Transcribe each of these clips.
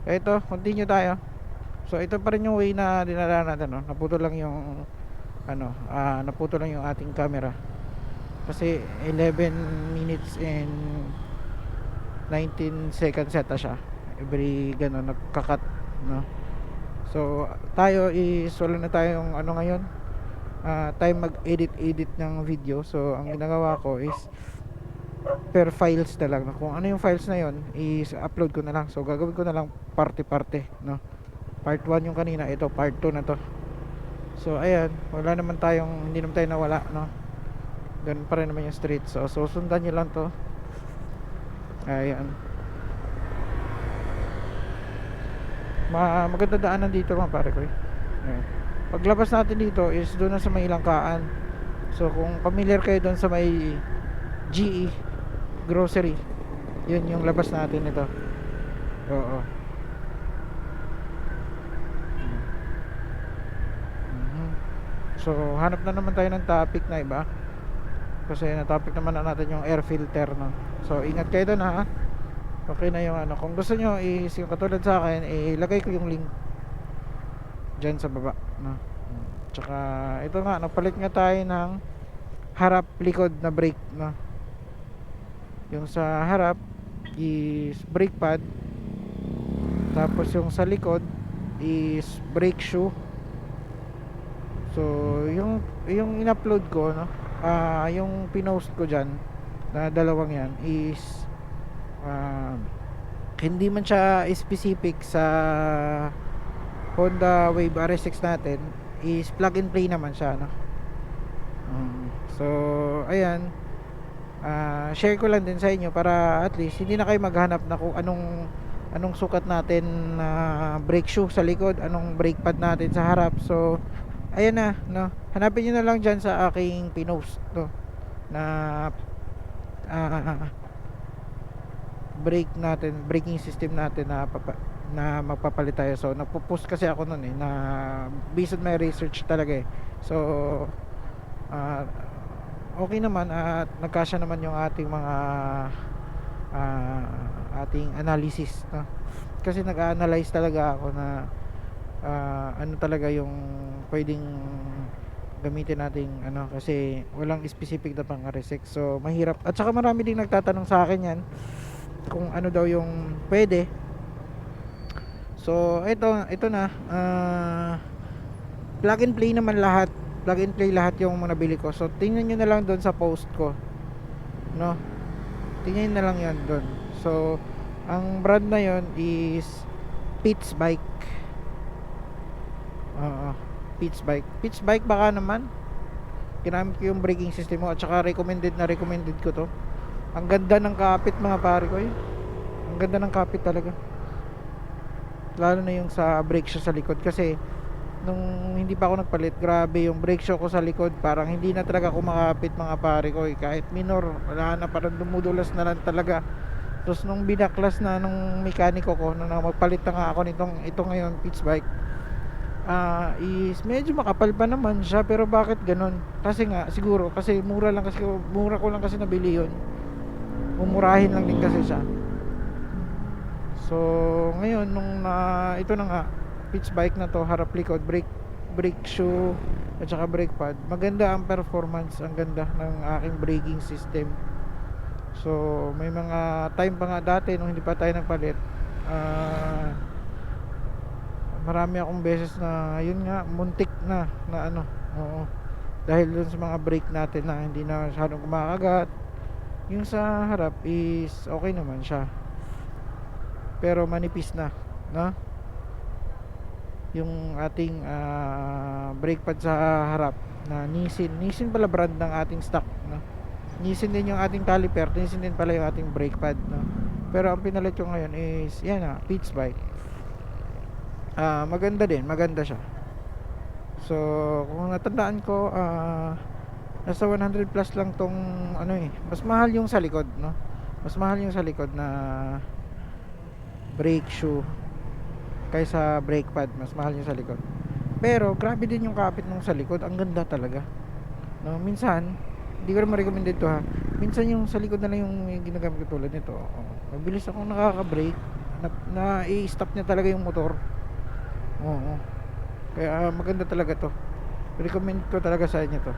Ito, continue tayo. So ito pa rin yung way na dinala natin, no? Naputol lang yung naputol lang yung ating camera kasi 11 minutes and 19 seconds yata siya every gano'n nagkakat, no? So tayo is wala na tayong ngayon, time mag edit ng video. So ang ginagawa ko is per files na lang, kung ano yung files na yon is upload ko na lang. So gagawin ko na lang parte-parte, no? Part 1 yung kanina, ito part 2 na to. So ayan, hindi naman tayo nawala, no? Ganun pa rin naman yung street. So susundan nyo lang to. Ayan, maganda daanan dito mga pare ko, eh. Ayan. Paglabas natin dito is doon na sa may Langkaan. So kung familiar kayo doon sa may GE grocery, yun yung labas natin ito. Oo. Mhm. So hanap na naman tayo ng topic na iba, kasi na topic naman na natin yung air filter, no? So ingat kayo doon, ha. Okay na yung kung gusto nyo is yung katulad sa akin, ilagay ko yung link dyan sa baba, no? Tsaka ito nga, napalit nga tayo ng harap likod na brake, no? Yung sa harap is brake pad, tapos yung sa likod is brake shoe. So yung in-upload ko, no, yung pinost ko dyan na dalawang yan is hindi man siya specific sa Honda Wave RS6 natin, is plug and play naman siya, no? So ayan, share ko lang din sa inyo para at least hindi na kayo maghanap na kung anong sukat natin na brake shoe sa likod, anong brake pad natin sa harap. So ayan na, no, hanapin niyo na lang dyan sa aking pinost, no, na braking system natin na magpapalit tayo. So nagpo-post kasi ako noon, na based on my research talaga, eh. So okay naman at nagkasya naman yung ating mga ating analysis, no? Kasi nag-analyze talaga ako na ano talaga yung pwedeng gamitin nating kasi walang specific na pang RSX. So mahirap, at saka marami ding nagtatanong sa akin yan kung ano daw yung pwede. So ito na, plug and play naman lahat, plug and play lahat yung mga nabili ko. So tingnan nyo na lang doon sa post ko, no? Tingnan na lang yan doon. So ang brand na yon is Pitts Bike. Pitts Bike baka naman. Ginamit ko yung braking system mo, at saka recommended ko to. Ang ganda ng kapit mga pare ko, eh. Ang ganda ng kapit talaga. Lalo na yung sa brake shoe sa likod, kasi nung hindi pa ako nagpalit, grabe yung brake shoe ko sa likod, parang hindi na talaga kumakapit mga pare ko, eh. Kahit minor, wala na, parang dumudulas na lang talaga. Tapos nung binaklas na nung mekaniko ko, nung magpalit na nga ako ito ngayon, Pitts Bike, is medyo makapal pa naman siya. Pero bakit ganun? Kasi nga siguro kasi mura ko lang kasi nabili yun, umurahin lang din kasi siya. So ngayon nung ito na nga, Pitts Bike na to, harap likod, brake shoe at saka brake pad, maganda ang performance, ang ganda ng aking braking system. So may mga time pa nga dati nung hindi pa tayo nagpalit, marami akong beses na yun nga, muntik na oo, dahil dun sa mga brake natin na hindi na masyadong kumakagat. Yung sa harap is okay naman siya, pero manipis na, no? Yung ating brake pad sa harap na Nissin pala brand ng ating stock, no? Nissin din yung ating caliper, Nissin din pala yung ating brake pad, no? Pero ang pinalit ko ngayon is yan na, Pitts Bike. Maganda siya. So kung natandaan ko, nasa 100 plus lang tong mas mahal yung sa likod, no? Mas mahal yung sa likod na brake shoe kaysa brake pad, mas mahal yung sa likod. Pero grabe din yung kapit nung sa likod, ang ganda talaga, no? Minsan hindi ko naman recommended to, ha. Minsan yung sa likod na lang yung ginagamit ko tulad nito. Mabilis akong na i-stop niya talaga yung motor. Oo. Kaya maganda talaga to. Recommend ko talaga sa inyo to.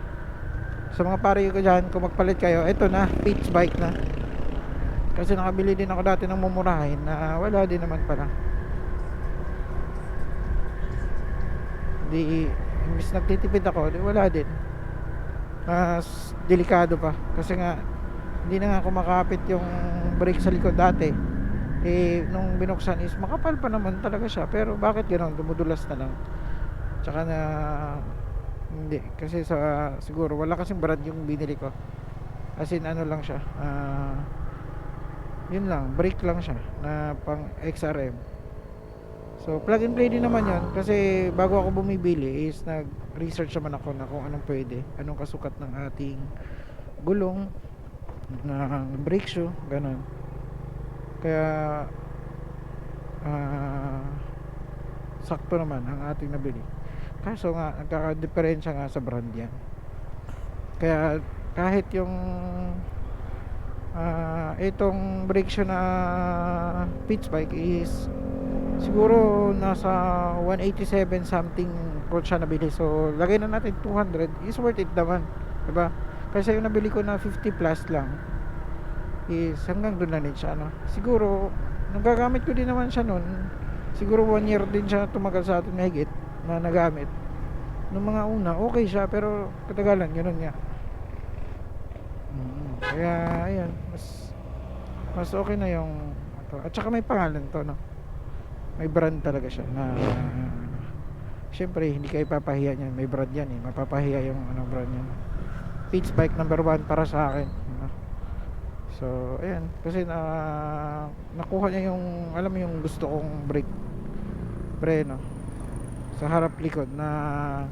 Sa mga pare ko dyan, kung magpalit kayo, eto na, Pitts bike na. Kasi nakabili din ako dati ng mumurahin na wala din naman pala. Di, imbis nagtitipid ako, di wala din. Mas delikado pa. Kasi nga, hindi na nga kumakapit yung brake sa likod dati. Eh, nung binuksan is makapal pa naman talaga siya. Pero bakit gano'n? Dumudulas na lang. Tsaka na, hindi. Kasi siguro, wala kasing brand yung binili ko. As in, ano lang siya. Yun lang, brake lang siya. Na pang XRM. So plug and play din naman yun. Kasi bago ako bumibili is nag-research naman ako na kung anong pwede, anong kasukat ng ating gulong, ng brake shoe, ganun. Kaya sakto naman ang ating nabili. Kaso nga nagkaka-diferensya nga sa brand yan. Kaya kahit yung itong brake shoe na Pitts bike is siguro nasa 187 something ko siya nabili. So lagay na natin 200, is worth it naman, diba? Kasi yung nabili ko na 50 plus lang is hanggang doon na din siya, no? Siguro nagagamit ko din naman siya nun. Siguro 1 year din siya tumagal sa atin mahigit na nagamit. Nung mga una okay siya, pero katagalan ganoon nga. Kaya ayan, mas okay na yung ito. At saka may pangalan to, no? May brand talaga siya na syempre hindi kayo ipapahiya niyan, may brand yan eh, mapapahiya yung ano brand yan. Pitts bike number 1 para sa akin, no? So ayan, kasi nakuha niya yung, alam mo yung gusto kong brake preno sa harap likod, na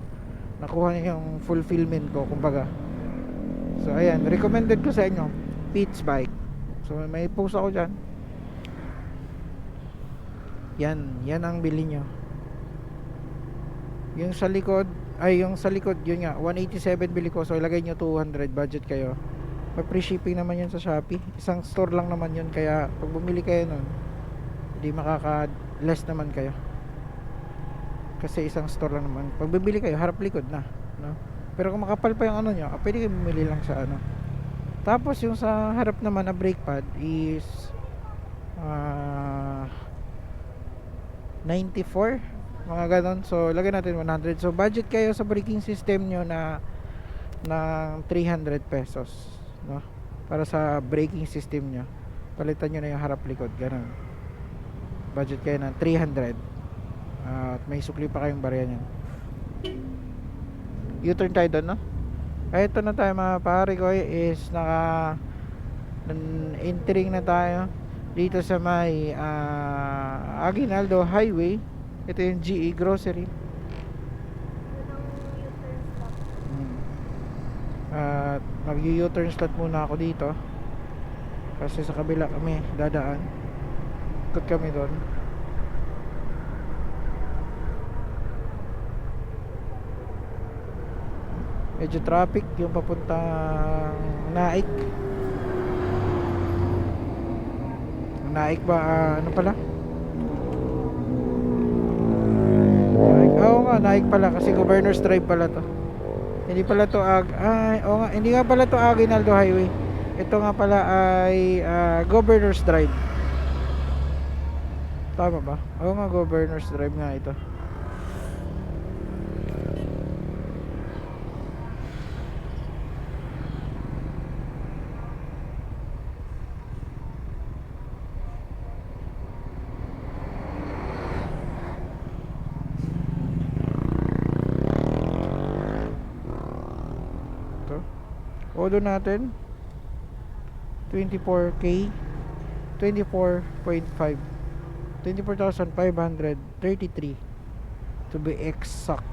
nakuha niya yung fulfillment ko kumbaga. So ayan, recommended ko sa inyo Pitts bike. So may post ako dyan. Yan ang bili nyo. Yung sa likod, yun nga 187 bili ko. So ilagay nyo 200, budget kayo. May free shipping naman yun sa Shopee. Isang store lang naman yun, kaya pag bumili kayo nun, hindi makaka less naman kayo. Kasi isang store lang naman. Pag bibili kayo, harap likod na, no? Pero kung makapal pa yung ano nyo, pwede kayo bumili lang sa ano. Tapos yung sa harap naman na brake pad is 94, mga ganon. So lagay natin 100. So budget kayo sa braking system nyo na ng 300 pesos, no? Para sa braking system nyo, palitan nyo na yung harap likod, ganon. Budget kayo ng 300. At may sukli pa kayong barya nyan. U-turn tayo doon, no? Ito na tayo mga pare ko, is entering na tayo dito sa may Aguinaldo Highway. Ito yung GE Grocery. At mag-u-turn slot muna ako dito kasi sa kabila kami dadaan. Ikot kami doon. Medyo traffic yung papuntang Naik. Naik ba? Ano pala? Naik. Oo nga, Naik pala kasi Governor's Drive pala to. Hindi pala to oo nga, hindi nga pala to Aguinaldo Highway. Ito nga pala ay Governor's Drive. Tama ba? Oo nga, Governor's Drive nga ito. Odo natin 24K 24.5 24,533 to be exact.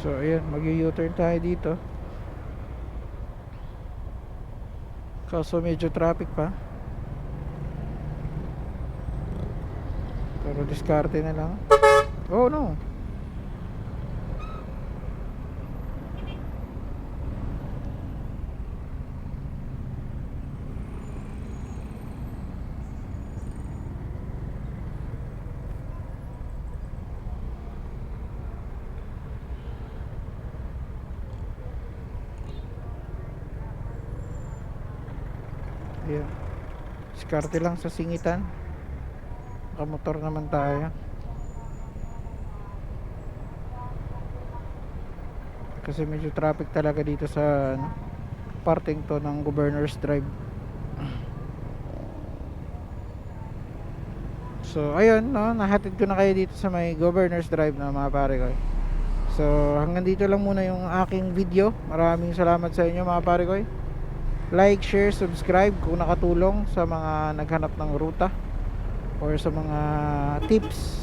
So ayan, mag-u-turn tayo dito. Kaso medyo traffic pa. Pero diskarte na lang. Oh no. Ayan. Diskarte lang sa singitan. Nakamotor naman tayo. Kasi medyo traffic talaga dito sa ano, parting to ng Governor's Drive. So ayun, no, nahatid ko na kayo dito sa may Governor's Drive na mga pare ko. So hanggang dito lang muna yung aking video. Maraming salamat sa inyo mga pare ko. Like, share, subscribe kung nakatulong sa mga naghanap ng ruta or sa mga tips